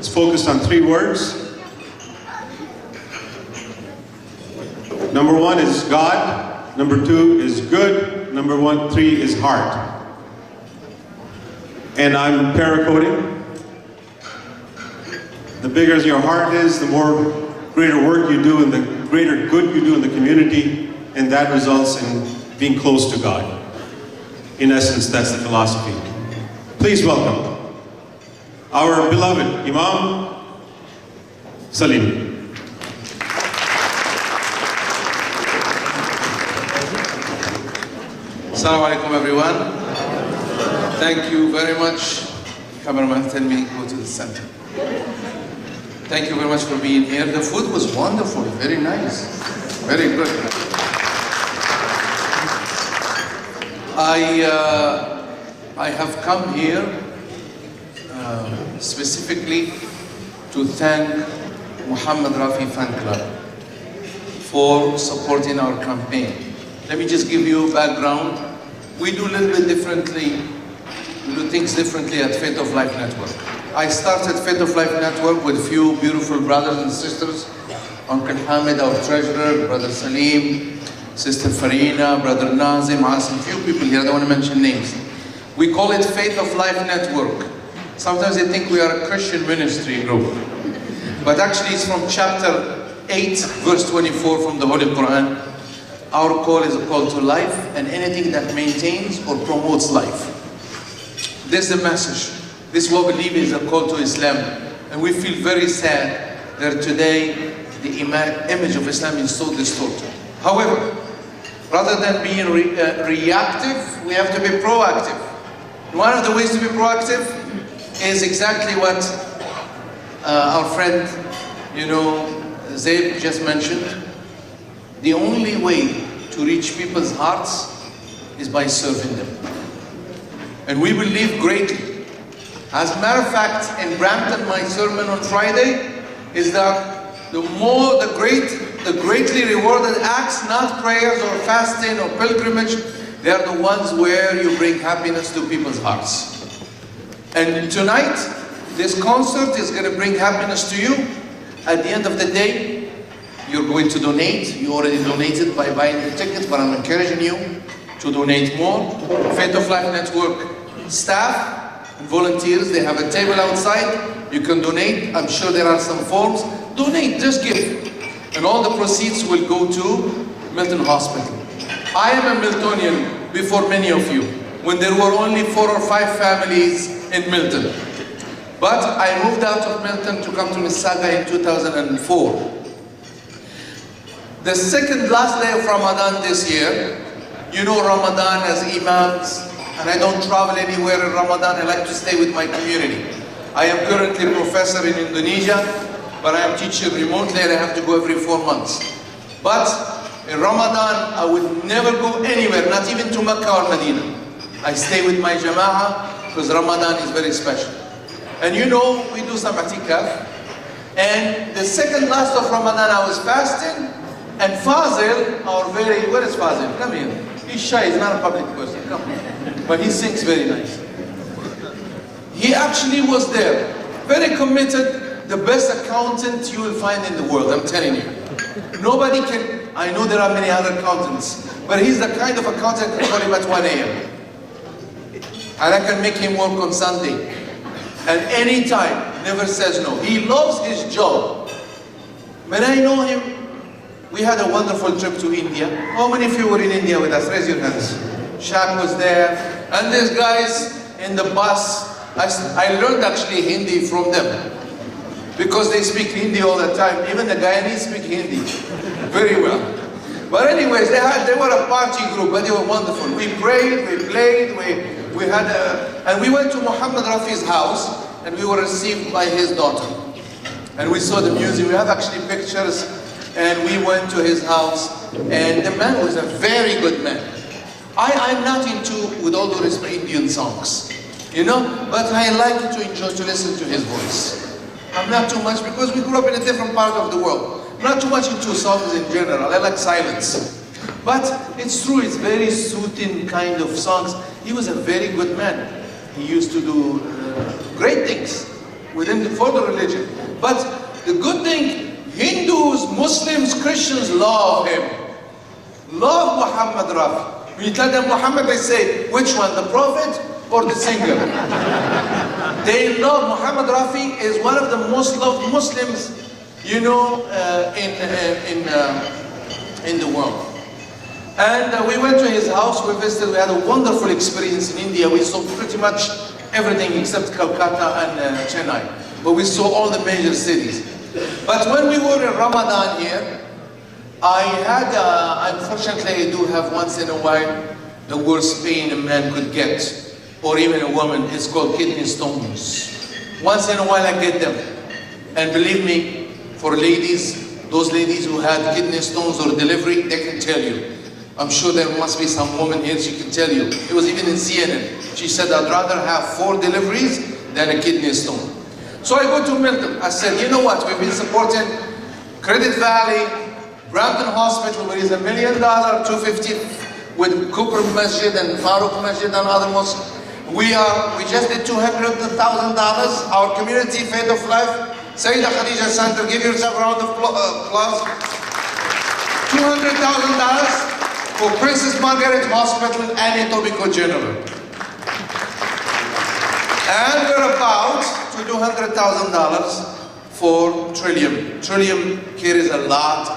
It's focused on 3 words. Number 1 is God, number 2 is good, number 3 is heart. And I'm paracoding. The bigger your heart is, the more greater work you do and the greater good you do in the community, and that results in being close to God. In essence, that's the philosophy. Please welcome our beloved Imam Slimi. Assalamu alaikum everyone. Thank you very much. Cameraman, tell me go to the center. Thank you very much for being here. The food was wonderful, very nice, very good. I have come here specifically to thank Muhammad Rafi Fan Club for supporting our campaign. Let me just give you a background. We do a little bit differently. We do things differently at Faith of Life Network. I started Faith of Life Network with a few beautiful brothers and sisters. Uncle Hamid, our treasurer, Brother Salim, Sister Farina, Brother Nazim, Asim, few people here, I don't want to mention names. We call it Faith of Life Network. Sometimes they think we are a Christian ministry group. But actually it's from chapter 8, verse 24 from the Holy Quran. Our call is a call to life and anything that maintains or promotes life. This is the message. This is what we believe is a call to Islam. And we feel very sad that today the image of Islam is so distorted. However, rather than being reactive, we have to be proactive. One of the ways to be proactive is exactly what our friend, Zayd just mentioned. The only way to reach people's hearts is by serving them. And we believe greatly. As a matter of fact, in Brampton, my sermon on Friday is that the greatly rewarded acts, not prayers or fasting or pilgrimage, they are the ones where you bring happiness to people's hearts. And tonight, this concert is going to bring happiness to you. At the end of the day, you're going to donate. You already donated by buying the tickets, but I'm encouraging you to donate more. Faith of Life Network staff and volunteers, they have a table outside. You can donate. I'm sure there are some forms. Donate, just give. And all the proceeds will go to Milton Hospital. I am a Miltonian before many of you, when there were only 4 or 5 families in Milton. But I moved out of Milton to come to Mississauga in 2004. The second last day of Ramadan this year, Ramadan as imams, and I don't travel anywhere in Ramadan. I like to stay with my community. I am currently a professor in Indonesia, but I am teaching remotely and I have to go every 4 months. But in Ramadan, I would never go anywhere, not even to Mecca or Medina. I stay with my jama'ah because Ramadan is very special. And we do some atikaf. And the second last of Ramadan, I was fasting. And FAZIL, where is FAZIL? Come here. He's shy, he's not a public person, come on. But he sings very nice. He actually was there, very committed, the best accountant you will find in the world, I'm telling you. Nobody can, I know there are many other accountants, but he's the kind of accountant I can call him at 1 a.m. And I can make him work on Sunday. And anytime, never says no. He loves his job. When I know him, we had a wonderful trip to India. How many of you were in India with us? Raise your hands. Shaq was there. And these guys in the bus, I learned actually Hindi from them. Because they speak Hindi all the time. Even the Guyanese speak Hindi very well. But anyways, they were a party group, but they were wonderful. We prayed, we played, we had and we went to Muhammad Rafi's house, and we were received by his daughter. And we saw the museum. We have actually pictures. And we went to his house, and the man was a very good man. I'm not into, with all due respect, Indian songs, but I like to enjoy to listen to his voice. I'm not too much, because we grew up in a different part of the world. I'm not too much into songs in general. I like silence. But it's true, it's very soothing kind of songs. He was a very good man. He used to do great things for the religion. But the good thing, Hindus, Muslims, Christians love him. Love Muhammad Rafi. When you tell them Muhammad, they say, which one, the Prophet or the singer? They love Muhammad Rafi is one of the most loved Muslims, you know, in the world. And we went to his house, we visited, we had a wonderful experience in India. We saw pretty much everything except Calcutta and Chennai. But we saw all the major cities. But when we were in Ramadan here, I had, unfortunately I do have once in a while, the worst pain a man could get, or even a woman, is called kidney stones. Once in a while I get them. And believe me, for ladies, those ladies who had kidney stones or delivery, they can tell you. I'm sure there must be some woman here, she can tell you. It was even in CNN. She said, I'd rather have 4 deliveries than a kidney stone. So I go to Milton. I said, you know what, we've been supporting Credit Valley, Brampton Hospital, where is $1 million, 250 with Cooper Masjid and Farooq Masjid and other mosques. We just did $200,000. Our community, Faith of Life, Sayyidah Khadija Center, give yourself a round of applause. $200,000 for Princess Margaret Hospital and Etobicoke General. And we're about to do $100,000 for Trillium. Trillium carries a lot,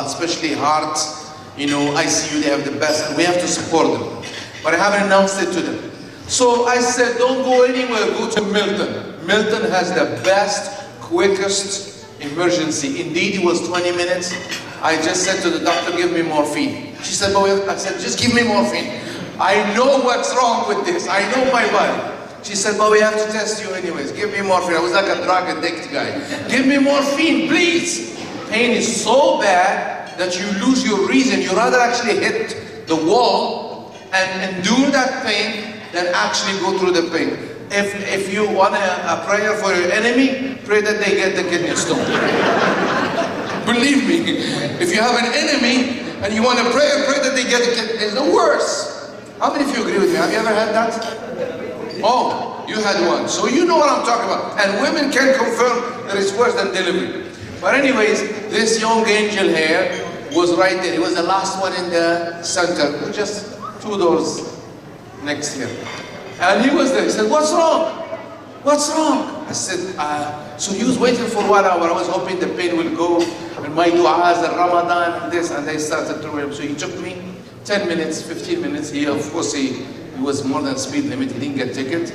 especially hearts. You know, ICU, they have the best, and we have to support them. But I haven't announced it to them. So I said, don't go anywhere, go to Milton. Milton has the best, quickest emergency. Indeed, it was 20 minutes. I just said to the doctor, give me morphine. She said, I said, just give me morphine. I know what's wrong with this. I know my body. She said, but we have to test you anyways. Give me morphine. I was like a drug addict guy. Give me morphine, please. Pain is so bad that you lose your reason. You rather actually hit the wall and endure that pain than actually go through the pain. If you want a prayer for your enemy, pray that they get the kidney stone. Believe me, if you have an enemy and you want to pray that they get the kidney, it's the worst. How many of you agree with me? Have you ever had that? Oh, you had one. So you know what I'm talking about. And women can confirm that it's worse than delivery. But anyways, this young angel here was right there. He was the last one in the center, just 2 doors next here. And he was there. He said, what's wrong? What's wrong? I said, so he was waiting for 1 hour. I was hoping the pain will go. And my du'as and Ramadan and this, and they started through him. So he took me 10 minutes, 15 minutes. He, of course, he was more than speed limit. He didn't get ticket.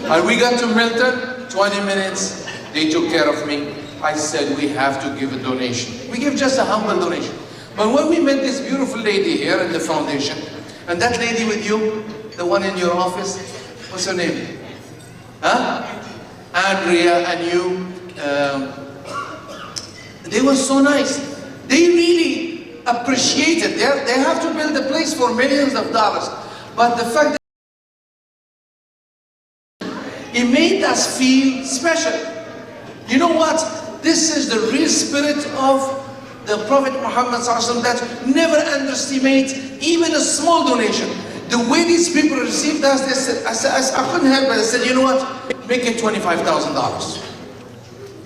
And we got to Milton, 20 minutes. They took care of me. I said, we have to give a donation. We give just a humble donation. But when we met this beautiful lady here in the foundation, and that lady with you, the one in your office, what's her name? Huh? Andrea and you, they were so nice. They really appreciated. They have to build a place for millions of dollars. But the fact that it made us feel special. You know what? This is the real spirit of the Prophet Muhammad ﷺ, that never underestimate even a small donation. The way these people received us, they said, I couldn't help it. I said, you know what? Make it $25,000.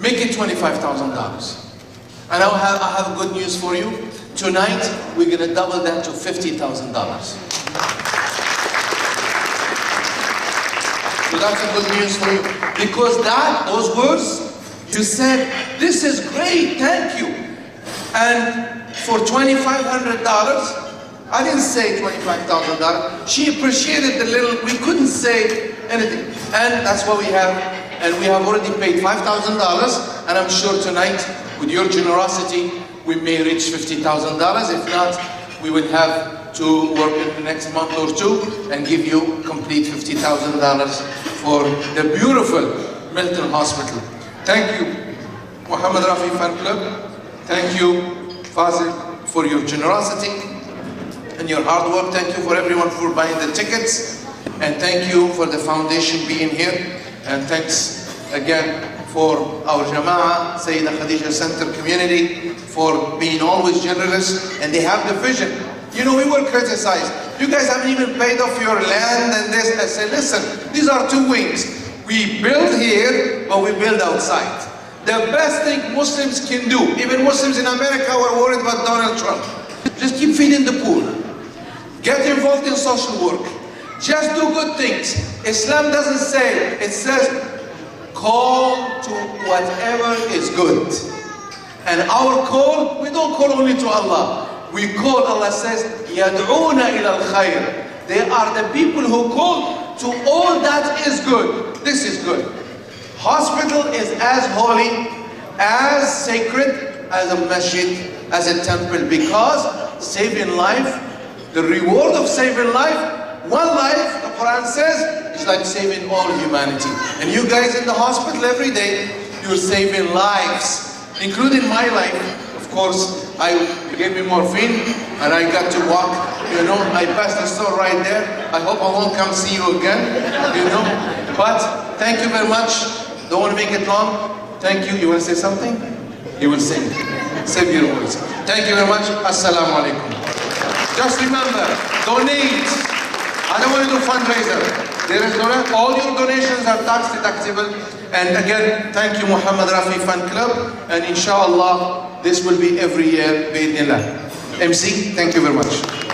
Make it $25,000. And I have good news for you. Tonight, we're going to double that to $50,000. So that's a good news for you. Because those words, you said, this is great, thank you. And for $2,500, I didn't say $25,000. She appreciated the little, we couldn't say anything. And that's what we have. And we have already paid $5,000. And I'm sure tonight, with your generosity, we may reach $50,000. If not, we will have to work in the next month or two and give you complete $50,000 for the beautiful Milton Hospital. Thank you, Muhammad Rafi Fan Club. Thank you, FAZIL, for your generosity and your hard work. Thank you for everyone for buying the tickets. And thank you for the foundation being here. And thanks again for our Jama'ah, Sayyidah Khadija Center community, for being always generous. And they have the vision. You know, we were criticized. You guys haven't even paid off your land and this. I say, listen, these are 2 wings. We build here, but we build outside. The best thing Muslims can do, even Muslims in America who are worried about Donald Trump, just keep feeding the poor. Get involved in social work. Just do good things. Islam doesn't say, it says, call to whatever is good. And our call, we don't call only to Allah. We call, Allah says, يَدْعُونَ إِلَى الْخَيْرِ. They are the people who call to all that is good. This is good. Hospital is as holy, as sacred as a masjid, as a temple, because saving life, the reward of saving life, one life, the Quran says, is like saving all humanity. And you guys in the hospital every day, you're saving lives, including my life. Of course, you gave me morphine, and I got to walk, you know, I passed the store right there. I hope I won't come see you again, you know. But thank you very much. Don't want to make it long. Thank you. You want to say something? You will sing. Save your voice. Thank you very much. Assalamu alaikum. Just remember, donate. I don't want to do fundraiser. There is all your donations are tax deductible. And again, thank you, Muhammad Rafi Fan Club. And inshallah, this will be every year. Bi-idhnillah. MC, thank you very much.